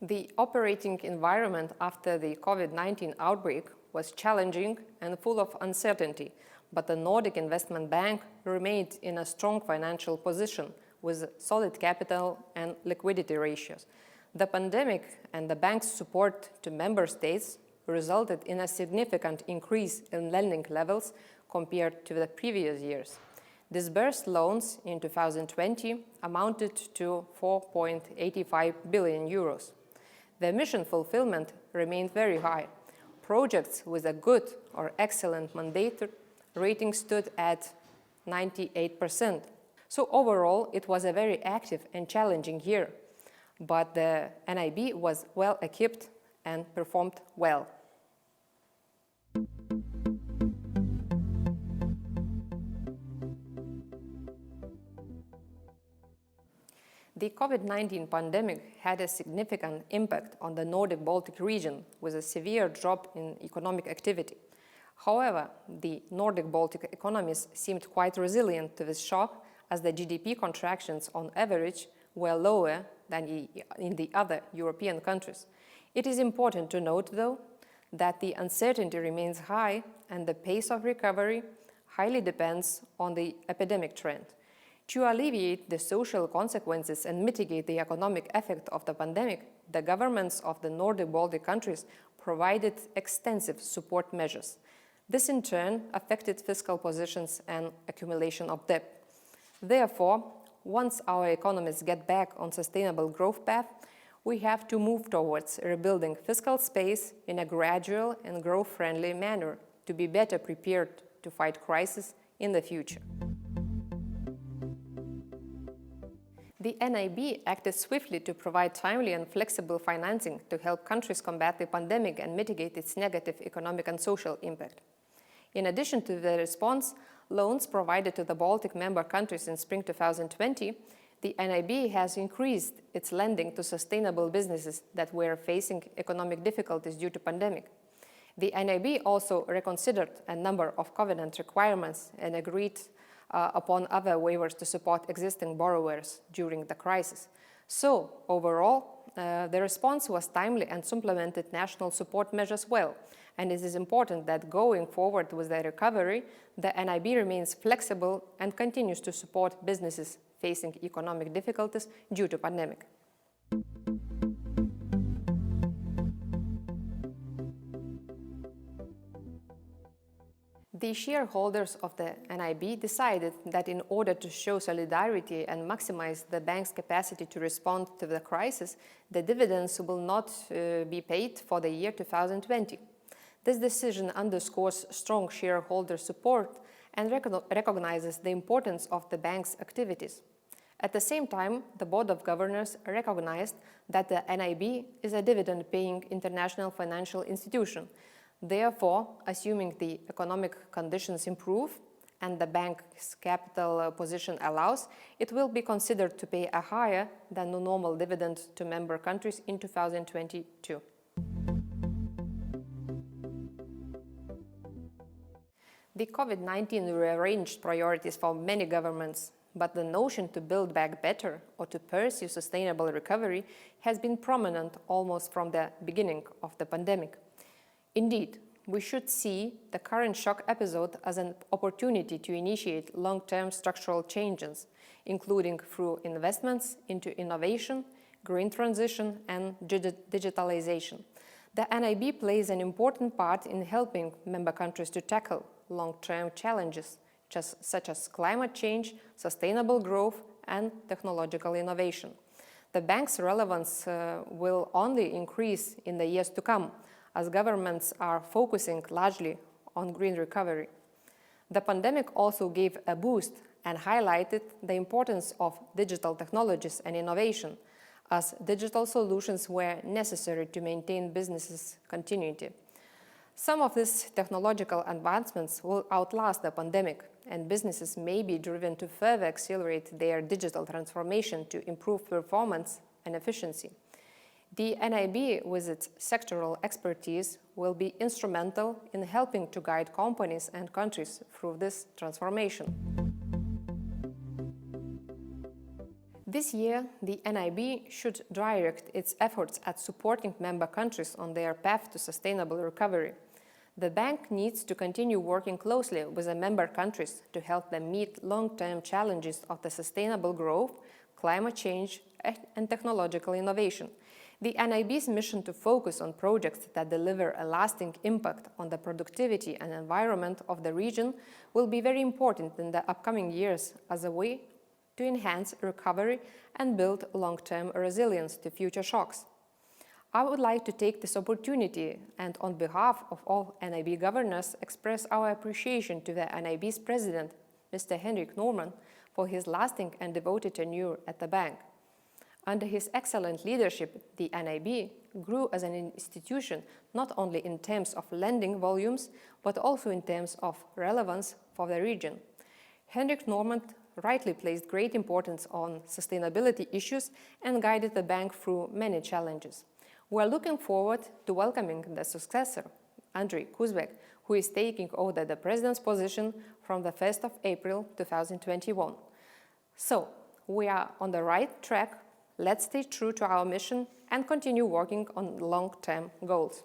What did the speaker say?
The operating environment after the COVID-19 outbreak was challenging and full of uncertainty, but the Nordic Investment Bank remained in a strong financial position with solid capital and liquidity ratios. The pandemic and the bank's support to member states resulted in a significant increase in lending levels compared to the previous years. Disbursed loans in 2020 amounted to 4.85 billion euros. The mission fulfillment remained very high. Projects with a good or excellent mandate rating stood at 98%. So overall, it was a very active and challenging year, but the NIB was well equipped and performed well. The COVID-19 pandemic had a significant impact on the Nordic-Baltic region with a severe drop in economic activity. However, the Nordic-Baltic economies seemed quite resilient to this shock, as the GDP contractions on average were lower than in the other European countries. It is important to note, though, that the uncertainty remains high and the pace of recovery highly depends on the epidemic trend. To alleviate the social consequences and mitigate the economic effect of the pandemic, the governments of the Nordic-Baltic countries provided extensive support measures. This in turn affected fiscal positions and accumulation of debt. Therefore, once our economies get back on sustainable growth path, we have to move towards rebuilding fiscal space in a gradual and growth-friendly manner to be better prepared to fight crisis in the future. The NIB acted swiftly to provide timely and flexible financing to help countries combat the pandemic and mitigate its negative economic and social impact. In addition to the response loans provided to the Baltic member countries in spring 2020, the NIB has increased its lending to sustainable businesses that were facing economic difficulties due to pandemic. The NIB also reconsidered a number of covenant requirements and agreed upon other waivers to support existing borrowers during the crisis. So, overall, the response was timely and supplemented national support measures well. And it is important that going forward with the recovery, the NIB remains flexible and continues to support businesses facing economic difficulties due to pandemic. The shareholders of the NIB decided that in order to show solidarity and maximize the bank's capacity to respond to the crisis, the dividends will not be paid for the year 2020. This decision underscores strong shareholder support and recognizes the importance of the bank's activities. At the same time, the Board of Governors recognized that the NIB is a dividend-paying international financial institution. Therefore, assuming the economic conditions improve and the bank's capital position allows, it will be considered to pay a higher than the normal dividend to member countries in 2022. The COVID-19 rearranged priorities for many governments, but the notion to build back better or to pursue sustainable recovery has been prominent almost from the beginning of the pandemic. Indeed, we should see the current shock episode as an opportunity to initiate long-term structural changes, including through investments into innovation, green transition, and digitalization. The NIB plays an important part in helping member countries to tackle long-term challenges, such as climate change, sustainable growth, and technological innovation. The bank's relevance will only increase in the years to come, as governments are focusing largely on green recovery. The pandemic also gave a boost and highlighted the importance of digital technologies and innovation, as digital solutions were necessary to maintain businesses' continuity. Some of these technological advancements will outlast the pandemic, and businesses may be driven to further accelerate their digital transformation to improve performance and efficiency. The NIB, with its sectoral expertise, will be instrumental in helping to guide companies and countries through this transformation. This year, the NIB should direct its efforts at supporting member countries on their path to sustainable recovery. The bank needs to continue working closely with the member countries to help them meet long-term challenges of the sustainable growth, climate change, and technological innovation. The NIB's mission to focus on projects that deliver a lasting impact on the productivity and environment of the region will be very important in the upcoming years as a way to enhance recovery and build long-term resilience to future shocks. I would like to take this opportunity and on behalf of all NIB governors express our appreciation to the NIB's president, Mr. Henrik Norman, for his lasting and devoted tenure at the bank. Under his excellent leadership, the NIB grew as an institution not only in terms of lending volumes, but also in terms of relevance for the region. Henrik Norman rightly placed great importance on sustainability issues and guided the bank through many challenges. We are looking forward to welcoming the successor, Andrei Kuzbek, who is taking over the president's position from the 1st of April 2021. So, we are on the right track. Let's stay true to our mission and continue working on long-term goals.